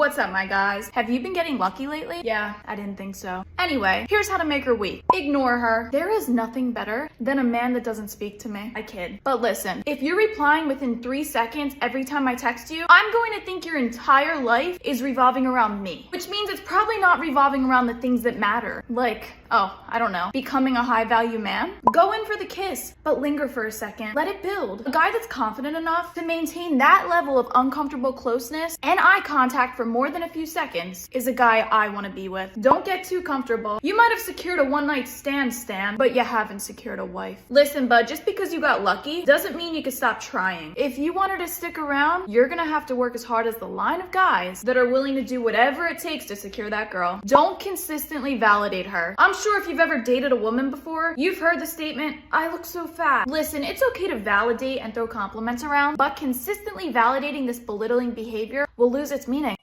What's up, my guys? Have you been getting lucky lately? Yeah, I didn't think so. Anyway, here's how to make her week. Ignore her. There is nothing better than a man that doesn't speak to me. I kid. But listen, if you're replying within 3 seconds every time I text you, I'm going to think your entire life is revolving around me. Which means it's probably not revolving around the things that matter. Like, I don't know, becoming a high value man? Go in for the kiss, but linger for a second. Let it build. A guy that's confident enough to maintain that level of uncomfortable closeness and eye contact for more than a few seconds is a guy I want to be with. Don't get too comfortable. You might have secured a one-night stand, but you haven't secured a wife. Listen, bud, just because you got lucky doesn't mean you can stop trying. If you want her to stick around, you're gonna have to work as hard as the line of guys that are willing to do whatever it takes to secure that girl. Don't consistently validate her. I'm sure if you've ever dated a woman before, you've heard the statement, "I look so fat." Listen, it's okay to validate and throw compliments around, but consistently validating this belittling behavior will lose its meaning.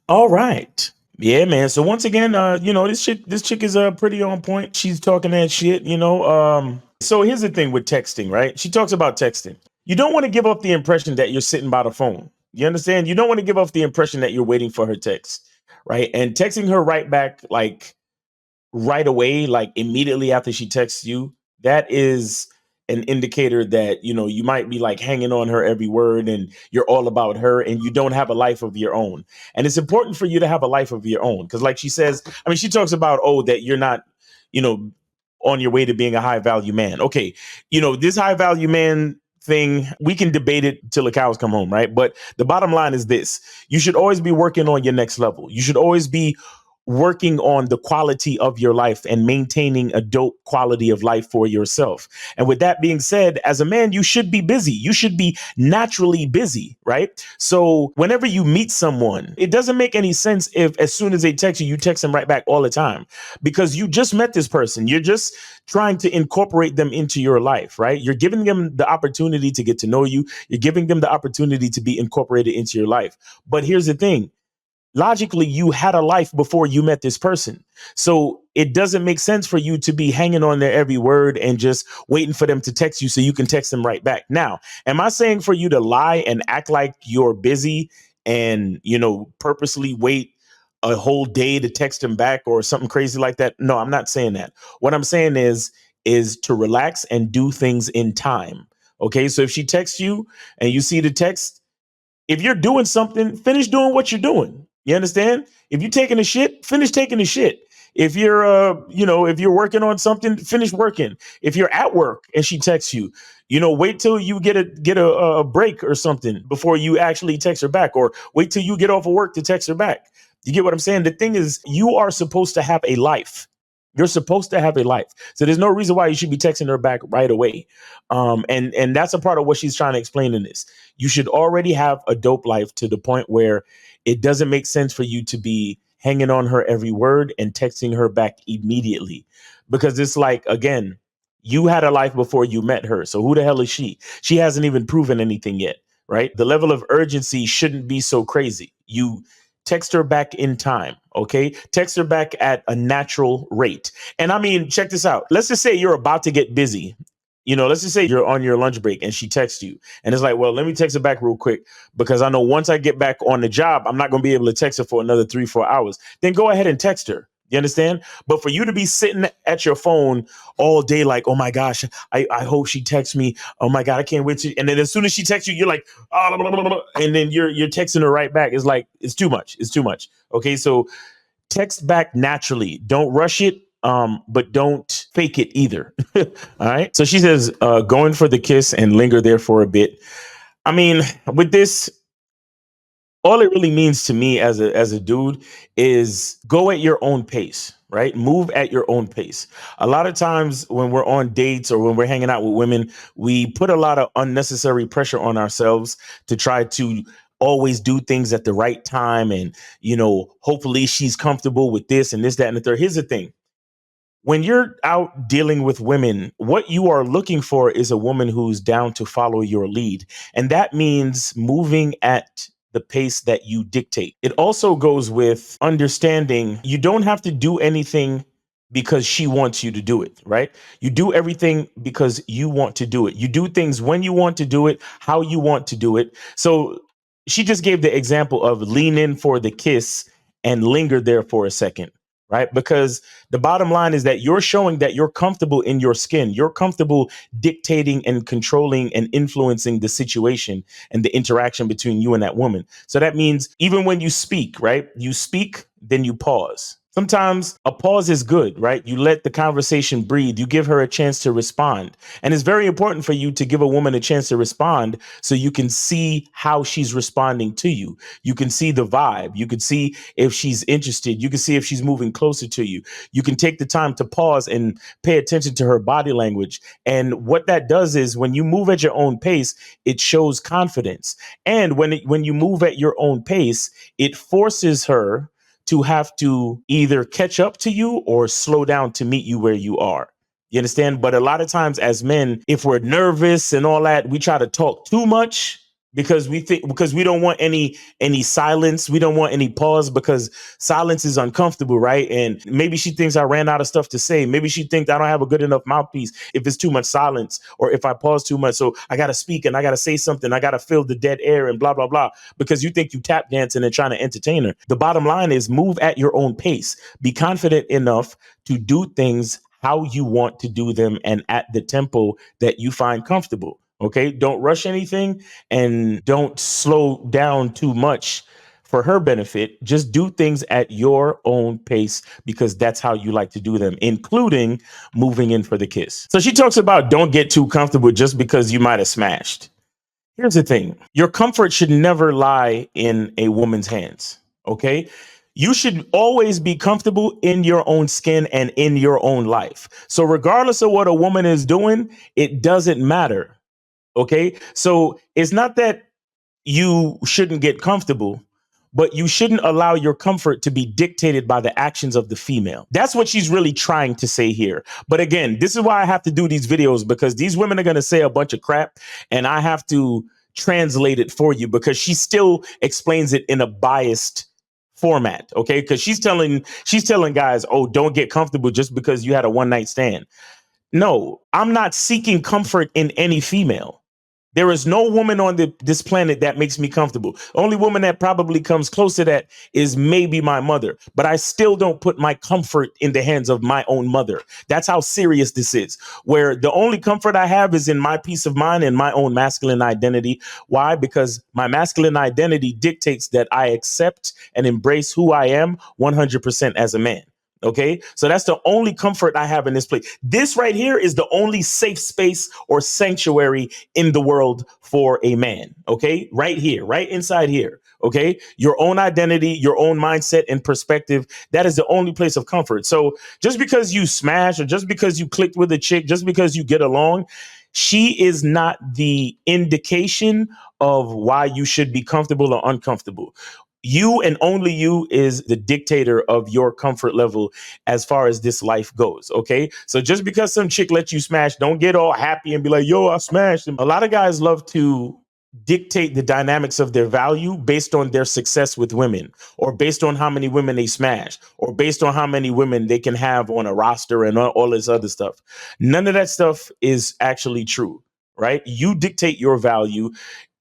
All right. Yeah, man. So once again, this chick is pretty on point. She's talking that shit. So here's the thing with texting, right? She talks about texting. You don't want to give off the impression that you're sitting by the phone. You understand? You don't want to give off the impression that you're waiting for her text, right? And texting her right back, like right away, like immediately after she texts you, that is an indicator that, you might be like hanging on her every word and you're all about her and you don't have a life of your own. And it's important for you to have a life of your own. Because like she says, she talks about, that you're not, on your way to being a high value man. Okay. This high value man thing, we can debate it till the cows come home, right? But the bottom line is this: you should always be working on your next level. You should always be working on the quality of your life and maintaining a dope quality of life for yourself. And with that being said, as a man, you should be busy. You should be naturally busy, right? So whenever you meet someone, it doesn't make any sense if as soon as they text you, you text them right back all the time, because you just met this person. You're just trying to incorporate them into your life, right? You're giving them the opportunity to get to know you. You're giving them the opportunity to be incorporated into your life. But here's the thing. Logically, you had a life before you met this person. So it doesn't make sense for you to be hanging on their every word and just waiting for them to text you so you can text them right back. Now, am I saying for you to lie and act like you're busy and, purposely wait a whole day to text them back or something crazy like that? No, I'm not saying that. What I'm saying is to relax and do things in time. Okay, so if she texts you and you see the text, if you're doing something, finish doing what you're doing. You understand? If you're taking a shit, finish taking a shit. If you're, if you're working on something, finish working. If you're at work and she texts you, wait till you get a break or something before you actually text her back, or wait till you get off of work to text her back. You get what I'm saying? The thing is, you are supposed to have a life. You're supposed to have a life. So there's no reason why you should be texting her back right away. And that's a part of what she's trying to explain in this. You should already have a dope life to the point where it doesn't make sense for you to be hanging on her every word and texting her back immediately. Because it's like, again, you had a life before you met her. So who the hell is she? She hasn't even proven anything yet, right? The level of urgency shouldn't be so crazy. You text her back in time, okay? Text her back at a natural rate. And check this out. Let's just say you're about to get busy. Let's just say you're on your lunch break and she texts you. And it's like, well, let me text her back real quick because I know once I get back on the job, I'm not going to be able to text her for another 3-4 hours. Then go ahead and text her. You understand? But for you to be sitting at your phone all day like, oh my gosh, I hope she texts me. Oh my God, I can't wait to. And then as soon as she texts you, you're like, oh, blah, blah, blah, blah. And then you're texting her right back. It's like, it's too much. It's too much. Okay, so text back naturally. Don't rush it. But don't fake it either. All right. So she says, going for the kiss and linger there for a bit. With this, all it really means to me as a dude is go at your own pace, right? Move at your own pace. A lot of times when we're on dates or when we're hanging out with women, we put a lot of unnecessary pressure on ourselves to try to always do things at the right time. And, hopefully she's comfortable with this and this, that, and the third. Here's the thing. When you're out dealing with women, what you are looking for is a woman who's down to follow your lead. And that means moving at the pace that you dictate. It also goes with understanding you don't have to do anything because she wants you to do it, right? You do everything because you want to do it. You do things when you want to do it, how you want to do it. So she just gave the example of lean in for the kiss and linger there for a second, right? Because the bottom line is that you're showing that you're comfortable in your skin. You're comfortable dictating and controlling and influencing the situation and the interaction between you and that woman. So that means even when you speak, right? You speak, then you pause. Sometimes a pause is good, right? You let the conversation breathe. You give her a chance to respond. And it's very important for you to give a woman a chance to respond so you can see how she's responding to you. You can see the vibe. You can see if she's interested. You can see if she's moving closer to you. You can take the time to pause and pay attention to her body language. And what that does is when you move at your own pace, it shows confidence. And when you move at your own pace, it forces her to have to either catch up to you or slow down to meet you where you are. You understand? But a lot of times as men, if we're nervous and all that, we try to talk too much because we don't want any silence. We don't want any pause because silence is uncomfortable, right? And maybe she thinks I ran out of stuff to say. Maybe she thinks I don't have a good enough mouthpiece if it's too much silence or if I pause too much. So I got to speak and I got to say something. I got to fill the dead air and blah, blah, blah, because you think you tap dancing and trying to entertain her. The bottom line is move at your own pace. Be confident enough to do things how you want to do them and at the tempo that you find comfortable. Okay. Don't rush anything and don't slow down too much for her benefit. Just do things at your own pace because that's how you like to do them, including moving in for the kiss. So she talks about don't get too comfortable just because you might have smashed. Here's the thing. Your comfort should never lie in a woman's hands. Okay. You should always be comfortable in your own skin and in your own life. So regardless of what a woman is doing, it doesn't matter. Okay. So it's not that you shouldn't get comfortable, but you shouldn't allow your comfort to be dictated by the actions of the female. That's what she's really trying to say here. But again, this is why I have to do these videos, because these women are going to say a bunch of crap and I have to translate it for you because she still explains it in a biased format. Okay. Because she's telling guys, oh, don't get comfortable just because you had a one night stand. No, I'm not seeking comfort in any female. There is no woman on this planet that makes me comfortable. Only woman that probably comes close to that is maybe my mother. But I still don't put my comfort in the hands of my own mother. That's how serious this is, where the only comfort I have is in my peace of mind and my own masculine identity. Why? Because my masculine identity dictates that I accept and embrace who I am 100% as a man. Okay, so that's the only comfort I have in this place. This right here is the only safe space or sanctuary in the world for a man. Okay, right here, right inside here. Okay, your own identity, your own mindset and perspective. That is the only place of comfort. So just because you smash or just because you clicked with a chick, just because you get along, she is not the indication of why you should be comfortable or uncomfortable. You and only you is the dictator of your comfort level as far as this life goes. Okay. So just because some chick lets you smash, don't get all happy and be like, yo, I smashed him. A lot of guys love to dictate the dynamics of their value based on their success with women, or based on how many women they smash, or based on how many women they can have on a roster and all this other stuff. None of that stuff is actually true, right? You dictate your value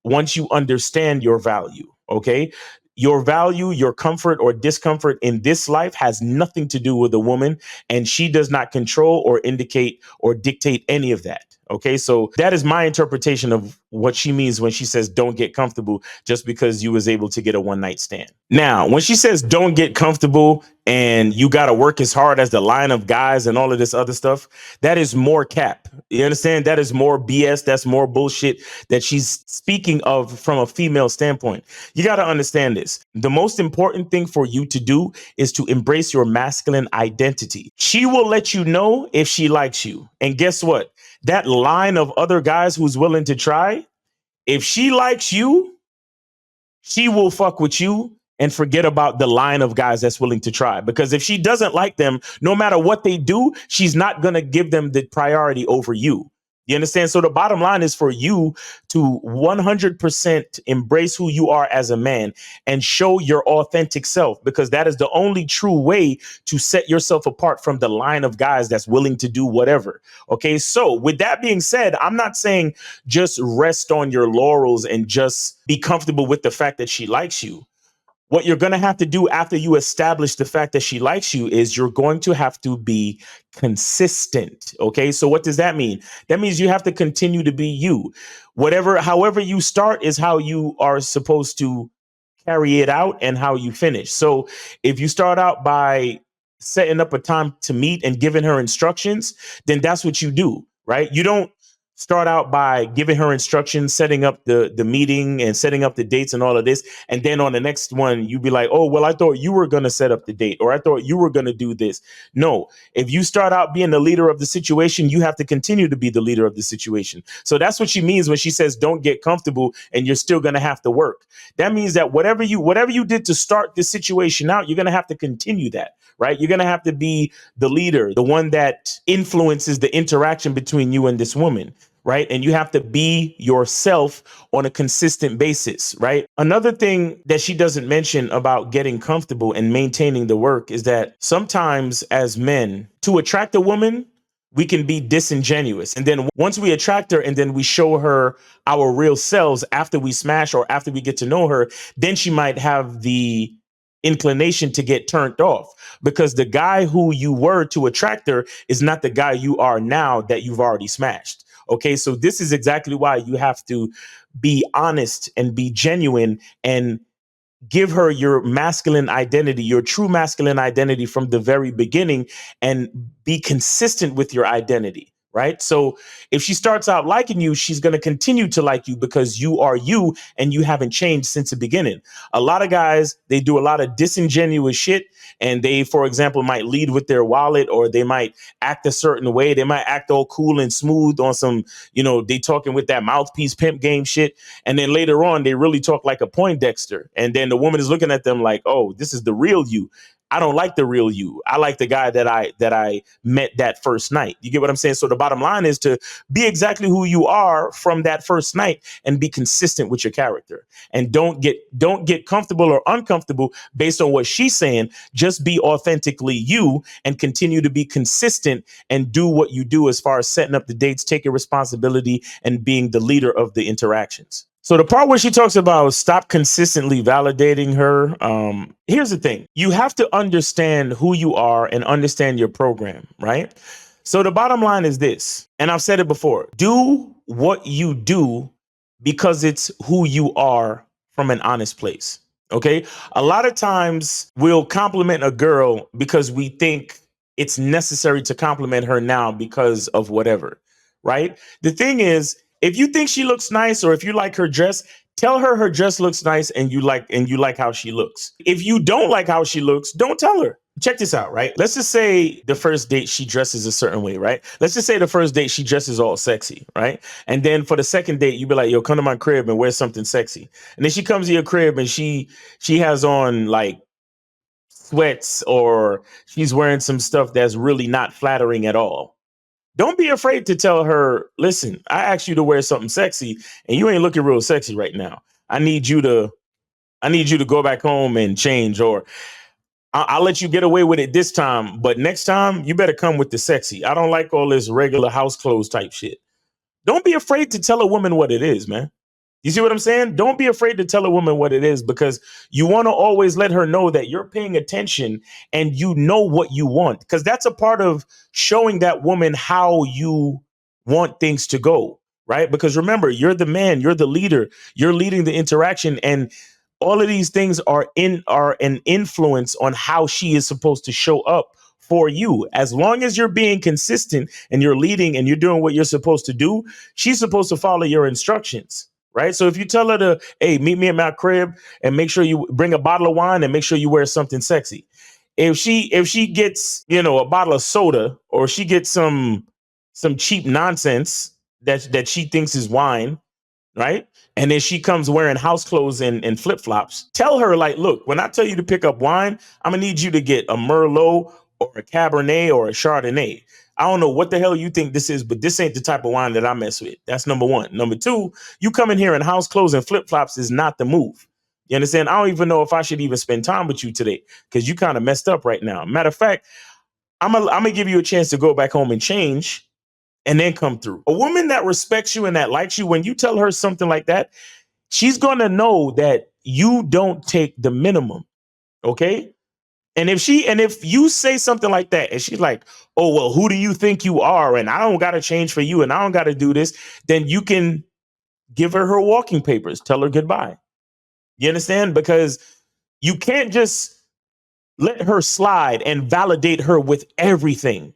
once you understand your value. Okay. Your value, your comfort or discomfort in this life has nothing to do with a woman, and she does not control or indicate or dictate any of that. Okay, so that is my interpretation of what she means when she says don't get comfortable just because you was able to get a one night stand. Now, when she says don't get comfortable and you got to work as hard as the line of guys and all of this other stuff, that is more cap. You understand? That is more BS. That's more bullshit that she's speaking of from a female standpoint. You got to understand this. The most important thing for you to do is to embrace your masculine identity. She will let you know if she likes you. And guess what? That line of other guys who's willing to try, if she likes you, she will fuck with you and forget about the line of guys that's willing to try. Because if she doesn't like them, no matter what they do, she's not going to give them the priority over you. You understand? So the bottom line is for you to 100% embrace who you are as a man and show your authentic self, because that is the only true way to set yourself apart from the line of guys that's willing to do whatever. Okay. So with that being said, I'm not saying just rest on your laurels and just be comfortable with the fact that she likes you. What you're going to have to do after you establish the fact that she likes you is you're going to have to be consistent. Okay. So what does that mean? That means you have to continue to be you. However you start is how you are supposed to carry it out and how you finish. So if you start out by setting up a time to meet and giving her instructions, then that's what you do, right? You don't start out by giving her instructions, setting up the meeting and setting up the dates and all of this. And then on the next one, you be like, oh, well, I thought you were going to set up the date, or I thought you were going to do this. No, if you start out being the leader of the situation, you have to continue to be the leader of the situation. So that's what she means when she says, don't get comfortable and you're still going to have to work. That means that whatever you did to start this situation out, you're going to have to continue that, right? You're going to have to be the leader, the one that influences the interaction between you and this woman, right? And you have to be yourself on a consistent basis, right? Another thing that she doesn't mention about getting comfortable and maintaining the work is that sometimes as men, to attract a woman, we can be disingenuous. And then once we attract her and then we show her our real selves after we smash or after we get to know her, then she might have the inclination to get turned off, because the guy who you were to attract her is not the guy you are now that you've already smashed. Okay, so this is exactly why you have to be honest and be genuine and give her your masculine identity, your true masculine identity from the very beginning, and be consistent with your identity. Right. So if she starts out liking you, she's going to continue to like you because you are you and you haven't changed since the beginning. A lot of guys, they do a lot of disingenuous shit, and they, for example, might lead with their wallet, or they might act a certain way. They might act all cool and smooth on some, they talking with that mouthpiece pimp game shit. And then later on, they really talk like a Poindexter. And then the woman is looking at them like, oh, this is the real you. I don't like the real you. I like the guy that I met that first night. You get what I'm saying? So the bottom line is to be exactly who you are from that first night and be consistent with your character. And don't get comfortable or uncomfortable based on what she's saying. Just be authentically you and continue to be consistent and do what you do as far as setting up the dates, taking responsibility, and being the leader of the interactions. So the part where she talks about stop consistently validating her, here's the thing. You have to understand who you are and understand your program, right? So the bottom line is this, and I've said it before: do what you do because it's who you are from an honest place. Okay. A lot of times we'll compliment a girl because we think it's necessary to compliment her now because of whatever, right? The thing is, if you think she looks nice or if you like her dress, tell her dress looks nice and you like how she looks. If you don't like how she looks, don't tell her. Check this out, right? Let's just say the first date she dresses a certain way, right? Let's just say the first date she dresses all sexy, right? And then for the second date, you be like, yo, come to my crib and wear something sexy. And then she comes to your crib and she has on like sweats, or she's wearing some stuff that's really not flattering at all. Don't be afraid to tell her, listen, I asked you to wear something sexy and you ain't looking real sexy right now. I need you to go back home and change, or I'll let you get away with it this time, but next time you better come with the sexy. I don't like all this regular house clothes type shit. Don't be afraid to tell a woman what it is, man. You see what I'm saying? Don't be afraid to tell a woman what it is, because you want to always let her know that you're paying attention and you know what you want, because that's a part of showing that woman how you want things to go, right? Because remember, you're the man, you're the leader, you're leading the interaction, and all of these things are an influence on how she is supposed to show up for you. As long as you're being consistent and you're leading and you're doing what you're supposed to do, she's supposed to follow your instructions. Right. So if you tell her to, hey, meet me at my crib and make sure you bring a bottle of wine and make sure you wear something sexy. If she gets, a bottle of soda, or she gets some cheap nonsense that she thinks is wine, right? And then she comes wearing house clothes and flip flops. Tell her, like, look, when I tell you to pick up wine, I'm going to need you to get a Merlot or a Cabernet or a Chardonnay. I don't know what the hell you think this is, but this ain't the type of wine that I mess with. That's number one. Number two, you come in here in house clothes and flip flops is not the move. You understand? I don't even know if I should even spend time with you today because you kind of messed up right now. Matter of fact, I'm gonna give you a chance to go back home and change and then come through. A woman that respects you and that likes you, when you tell her something like that, she's gonna know that you don't take the minimum. Okay. And if you say something like that and she's like, oh, well, who do you think you are? And I don't got to change for you and I don't got to do this, then you can give her walking papers, tell her goodbye. You understand? Because you can't just let her slide and validate her with everything.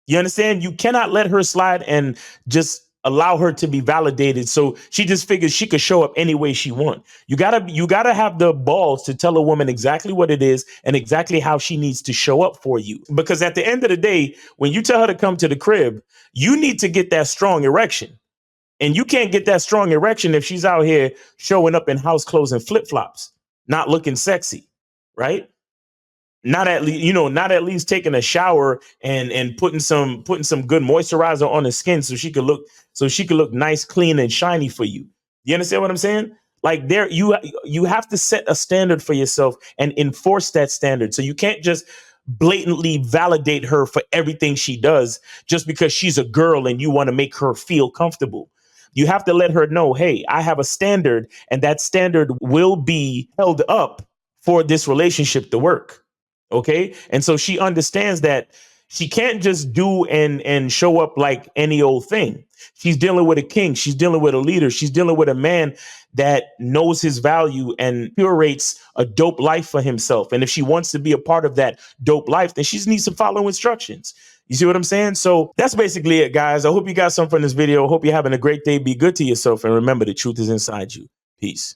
You understand? You cannot let her slide and just allow her to be validated. So she just figures she could show up any way she wants. You gotta have the balls to tell a woman exactly what it is and exactly how she needs to show up for you. Because at the end of the day, when you tell her to come to the crib, you need to get that strong erection. And you can't get that strong erection if she's out here showing up in house clothes and flip flops, not looking sexy, right? Not at least, not at least taking a shower and putting some good moisturizer on the skin so she could look nice, clean, and shiny for you. You understand what I'm saying? Like you have to set a standard for yourself and enforce that standard. So you can't just blatantly validate her for everything she does just because she's a girl and you want to make her feel comfortable. You have to let her know, hey, I have a standard and that standard will be held up for this relationship to work. Okay. And so she understands that she can't just do and show up like any old thing. She's dealing with a king. She's dealing with a leader. She's dealing with a man that knows his value and curates a dope life for himself. And if she wants to be a part of that dope life, then she needs to follow instructions. You see what I'm saying? So that's basically it, guys. I hope you got something from this video. I hope you're having a great day. Be good to yourself. And remember, the truth is inside you. Peace.